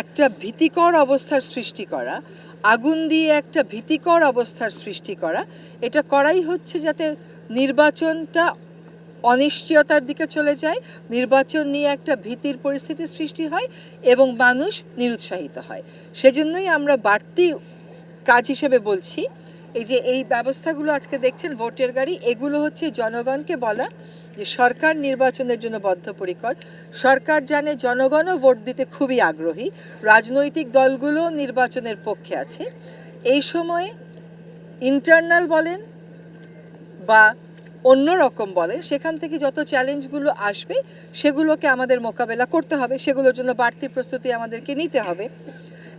একটা ভীতিকর অবস্থার সৃষ্টি করা, আগুন দিয়ে একটা ভীতিকর অবস্থার সৃষ্টি করা, এটা করাই হচ্ছে যাতে নির্বাচনটা অনিশ্চয়তার দিকে চলে যায়, নির্বাচন নিয়ে একটা ভীতির পরিস্থিতি সৃষ্টি হয় এবং মানুষ নিরুৎসাহিত হয়। সেজন্যই আমরা বাড়তি কাজ হিসেবে বলছি এই ব্যবস্থাগুলো আজকে দেখছেন, ভোটের গাড়ি, এগুলো হচ্ছে জনগণকে বলা যে সরকার নির্বাচনের জন্য বদ্ধপরিকর। সরকার জানে জনগণও ভোট দিতে খুবই আগ্রহী, রাজনৈতিক দলগুলো নির্বাচনের পক্ষে আছে। এই সময়ে ইন্টারনাল বলেন বা অন্য রকম বলে, সেখান থেকে যত চ্যালেঞ্জগুলো আসবে সেগুলোকে আমাদের মোকাবেলা করতে হবে, সেগুলোর জন্য বাড়তি প্রস্তুতি আমাদেরকে নিতে হবে।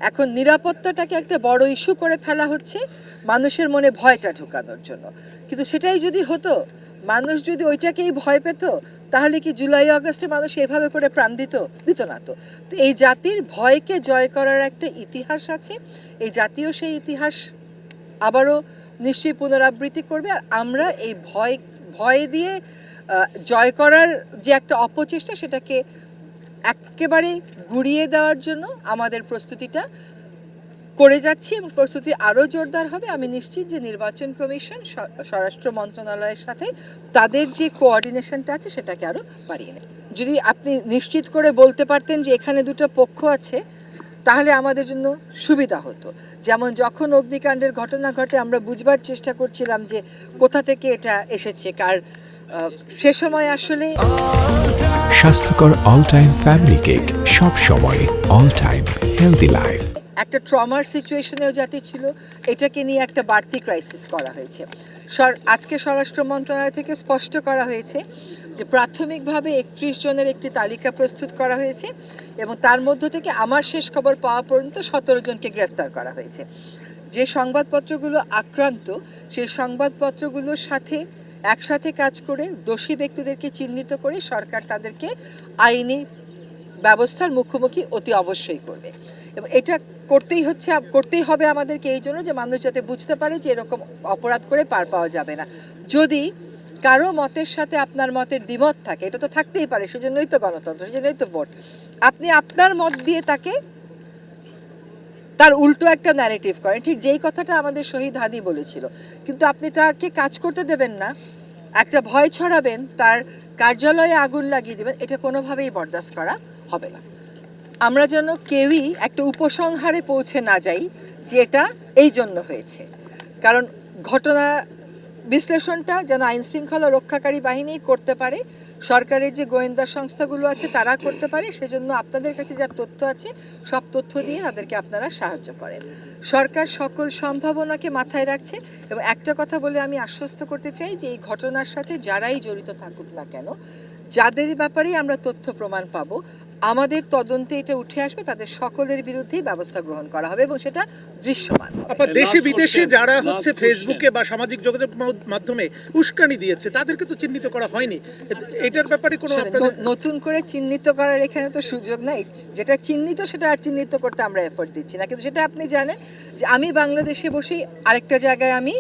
এখন নিরাপত্তাটাকে একটা বড় ইস্যু করে ফেলা হচ্ছে মানুষের মনে ভয়টা ঢোকানোর জন্য, কিন্তু সেটাই যদি হতো, মানুষ যদি ওইটাকেই ভয় পেত, তাহলে কি জুলাই আগস্টে মানুষ এভাবে করে প্রাণ দিত না। তো এই জাতির ভয়কে জয় করার একটা ইতিহাস আছে, এই জাতীয় সেই ইতিহাস আবারও নিশ্চয়ই পুনরাবৃত্তি করবে। আর আমরা এই ভয় দিয়ে জয় করার যে একটা অপচেষ্টা, সেটাকে একেবারে গুড়িয়ে দেওয়ার জন্য আমাদের প্রস্তুতিটা করে যাচ্ছি এবং প্রস্তুতি আরও জোরদার হবে। আমি নিশ্চিত যে নির্বাচন কমিশন স্বরাষ্ট্র মন্ত্রণালয়ের সাথে তাদের যে কোঅর্ডিনেশনটা আছে সেটাকে আরও বাড়িয়ে নেবে। যদি আপনি নিশ্চিত করে বলতে পারতেন যে এখানে দুটো পক্ষ আছে, তাহলে আমাদের জন্য সুবিধা হতো। যেমন যখন অগ্নিকাণ্ডের ঘটনা ঘটে আমরা বুঝবার চেষ্টা করছিলাম যে কোথা থেকে এটা এসেছে, সে সময় আসলে স্বাস্থ্যকর অল টাইম ফ্যামিলি কেক, সব সময় অল টাইম হেলদি লাইফ। একটা ট্রমার সিচুয়েশনেও যাতে ছিল, এটাকে নিয়ে একটা বাড়তি ক্রাইসিস করা হয়েছে। আজকে স্বরাষ্ট্র মন্ত্রণালয় থেকে স্পষ্ট করা হয়েছে যে প্রাথমিকভাবে 31 জনের একটি তালিকা প্রস্তুত করা হয়েছে এবং তার মধ্য থেকে আমার শেষ খবর পাওয়া পর্যন্ত 17 জনকে গ্রেফতার করা হয়েছে। যে সংবাদপত্রগুলো আক্রান্ত, সেই সংবাদপত্রগুলোর সাথে একসাথে কাজ করে দোষী ব্যক্তিদেরকে চিহ্নিত করে সরকার তাদেরকে আইনি ব্যবস্থার মুখোমুখি অতি অবশ্যই করবে। এবং এটা করতেই হবে আমাদেরকে এই জন্য যে মানুষ যাতে বুঝতে পারে যে এরকম অপরাধ করে পার পাওয়া যাবে না। যদি কারো মতের সাথে আপনার মতের দ্বিমত থাকে, এটা তো থাকতেই পারে, সেজন্যই তো গণতন্ত্র, সেজন্যই তো ভোট। আপনি আপনার মত দিয়ে তার উল্টো একটা ন্যারেটিভ করেন, ঠিক যেই কথাটা আমাদের শহীদ হাদি বলেছিল, কিন্তু আপনি তাকে কাজ করতে দেবেন না, একটা ভয় ছড়াবেন, তার কার্যালয়ে আগুন লাগিয়ে দেবেন, এটা কোনোভাবেই বরদাস্ত করা হবে না। আমরা যেন কেউই একটা উপসংহারে পৌঁছে না যাই যে এটা এই জন্য হয়েছে, কারণ ঘটনা বিশ্লেষণটা যেন আইনশৃঙ্খলা রক্ষাকারী বাহিনী করতে পারে, সরকারের যে গোয়েন্দা সংস্থাগুলো আছে তারা করতে পারে। সেজন্য আপনাদের কাছে যা তথ্য আছে সব তথ্য দিয়ে তাদেরকে আপনারা সাহায্য করেন। সরকার সকল সম্ভাবনাকে মাথায় রাখছে এবং একটা কথা বলে আমি আশ্বস্ত করতে চাই যে এই ঘটনার সাথে যারাই জড়িত থাকুক না কেন, যাদের ব্যাপারেই আমরা তথ্য প্রমাণ পাবো, আমাদের তদন্তে এটা উঠে আসবে, তাদের সকলের বিরুদ্ধেই ব্যবস্থা গ্রহণ করা হবে এবং সেটা দৃশ্যমান। দেশে বিদেশে যারা হচ্ছে ফেসবুকে বা সামাজিক যোগাযোগ মাধ্যমে উস্কানি দিয়েছে তাদেরকে তো চিহ্নিত করা হয়নি, এটার ব্যাপারে কোনো নতুন করে চিহ্নিত করার এখানে তো সুযোগ নাই। যেটা চিহ্নিত সেটা আর চিহ্নিত করতে আমরা এফোর্ট দিচ্ছি না, কিন্তু সেটা আপনি জানেন যে আমি বাংলাদেশে বসেই আরেকটা জায়গায় আমি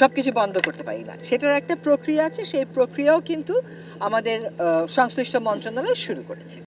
সবকিছু বন্ধ করতে পারি না, সেটার একটা প্রক্রিয়া আছে, সেই প্রক্রিয়াও কিন্তু আমাদের সংশ্লিষ্ট মন্ত্রণালয় শুরু করেছে।